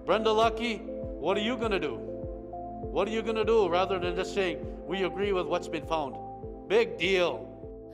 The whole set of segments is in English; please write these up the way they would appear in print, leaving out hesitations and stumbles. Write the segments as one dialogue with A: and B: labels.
A: Brenda Lucky, what are you gonna do? What are you gonna do rather than just saying, we agree with what's been found? Big deal.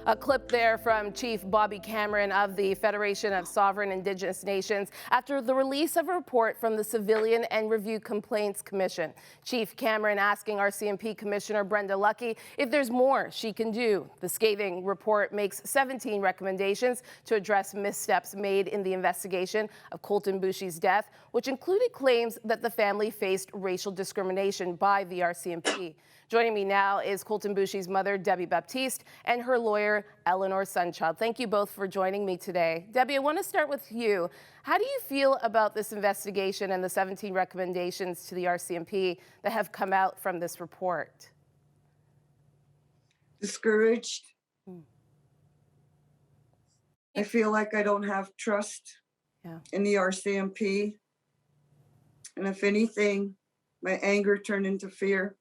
B: A clip there from Chief Bobby Cameron of the Federation of Sovereign Indigenous Nations after the release of a report from the Civilian and Review Complaints Commission. Chief Cameron asking RCMP Commissioner Brenda Lucky if there's more she can do. The scathing report makes 17 recommendations to address missteps made in the investigation of Colton Boushie's death, which included claims that the family faced racial discrimination by the RCMP. Joining me now is Colton Boushie's mother, Debbie Baptiste, and her lawyer, Eleanore Sunchild. Thank you both for joining me today. Debbie, I want to start with you. How do you feel about this investigation and the 17 recommendations to the RCMP that have come out from this report?
C: Discouraged. I feel like I don't have trust in the RCMP. And if anything, my anger turned into fear.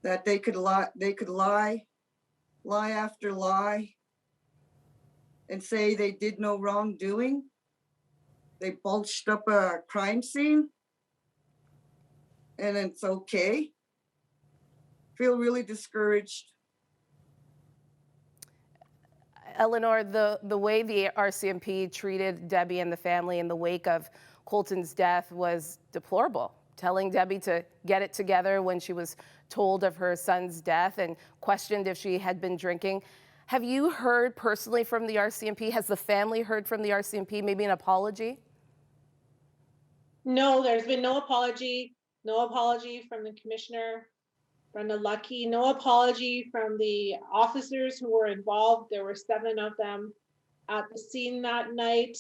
C: That they could lie after lie, and say they did no wrongdoing. They bulged up a crime scene, and it's okay. Feel really discouraged.
B: Eleanore, the way the RCMP treated Debbie and the family in the wake of Colton's death was deplorable. Telling Debbie to get it together when she was told of her son's death and questioned if she had been drinking. Have you heard personally from the RCMP? Has the family heard from the RCMP, maybe an apology?
D: No, there's been no apology. No apology from the Commissioner, Brenda Lucky. No apology from the officers who were involved. There were 7 of them at the scene that night.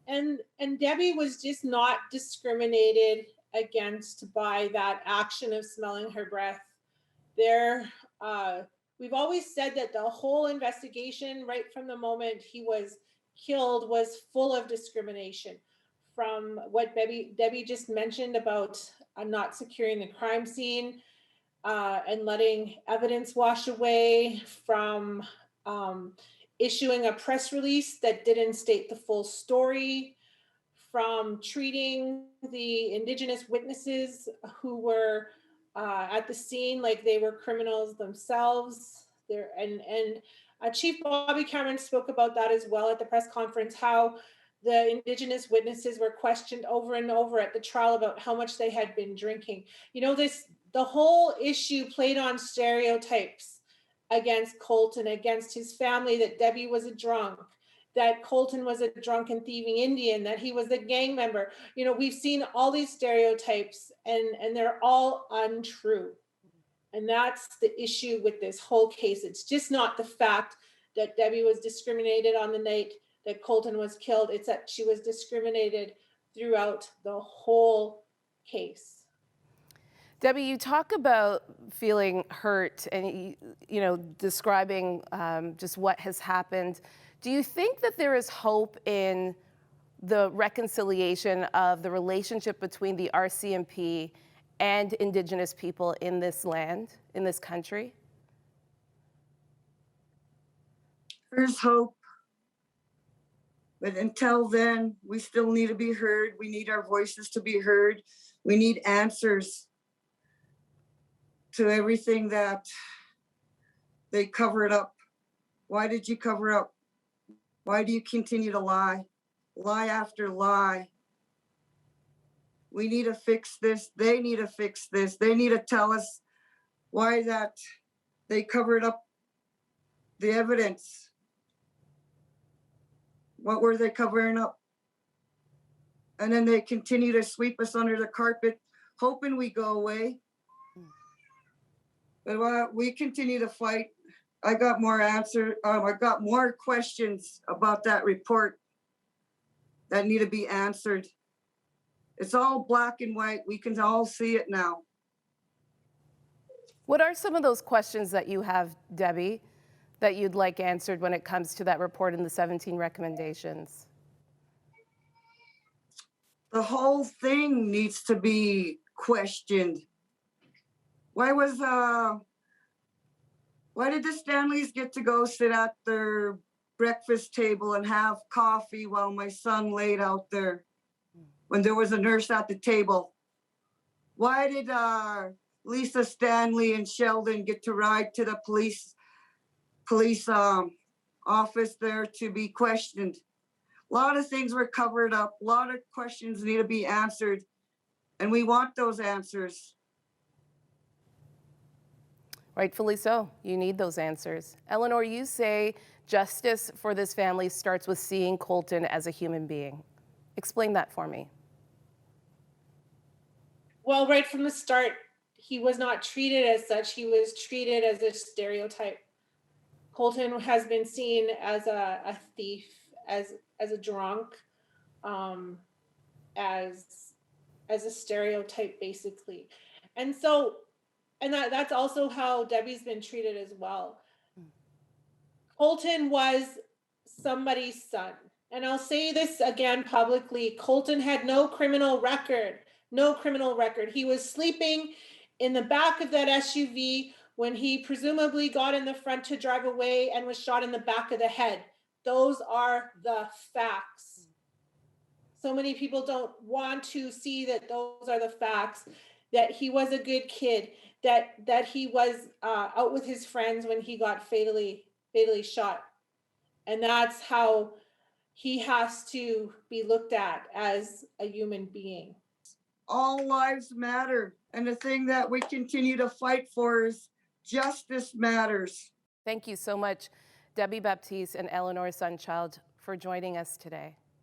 D: And Debbie was just not discriminated against by that action of smelling her breath. We've always said that the whole investigation, right from the moment he was killed, was full of discrimination. From what Debbie just mentioned about not securing the crime scene and letting evidence wash away, from issuing a press release that didn't state the full story, from treating the Indigenous witnesses who were at the scene like they were criminals themselves. Chief Bobby Cameron spoke about that as well at the press conference, how the Indigenous witnesses were questioned over and over at the trial about how much they had been drinking. You know, the whole issue played on stereotypes against Colton, against his family, that Debbie was a drunk, that Colton was a drunken thieving Indian, that he was a gang member. You know, we've seen all these stereotypes and they're all untrue. And that's the issue with this whole case. It's just not the fact that Debbie was discriminated on the night that Colton was killed. It's that she was discriminated throughout the whole case.
B: Debbie, you talk about feeling hurt and, you know, describing just what has happened. Do you think that there is hope in the reconciliation of the relationship between the RCMP and Indigenous people in this land, in this country?
C: There's hope. But until then, we still need to be heard. We need our voices to be heard. We need answers to everything that they covered up. Why did you cover up? Why do you continue to lie? Lie after lie. We need to fix this. They need to fix this. They need to tell us why that they covered up the evidence. What were they covering up? And then they continue to sweep us under the carpet, hoping we go away. But we continue to fight. I got more I got more questions about that report that need to be answered. It's all black and white. We can all see it now.
B: What are some of those questions that you have, Debbie, that you'd like answered when it comes to that report and the 17 recommendations?
C: The whole thing needs to be questioned. Why did the Stanleys get to go sit at their breakfast table and have coffee while my son laid out there when there was a nurse at the table? Why did Lisa Stanley and Sheldon get to ride to the police office there to be questioned? A lot of things were covered up. A lot of questions need to be answered, and we want those answers.
B: Rightfully so. You need those answers. Eleanor, you say justice for this family starts with seeing Colton as a human being. Explain that for me.
D: Well, right from the start, he was not treated as such. He was treated as a stereotype. Colton has been seen as a thief, as a drunk, as a stereotype, basically. And so, and that's also how Debbie's been treated as well. Colton was somebody's son. And I'll say this again publicly, Colton had no criminal record, no criminal record. He was sleeping in the back of that SUV when he presumably got in the front to drive away and was shot in the back of the head. Those are the facts. So many people don't want to see that those are the facts, that he was a good kid, that he was out with his friends when he got fatally shot. And that's how he has to be looked at as a human being.
C: All lives matter. And the thing that we continue to fight for is justice matters.
B: Thank you so much, Debbie Baptiste and Eleanore Sunchild, for joining us today.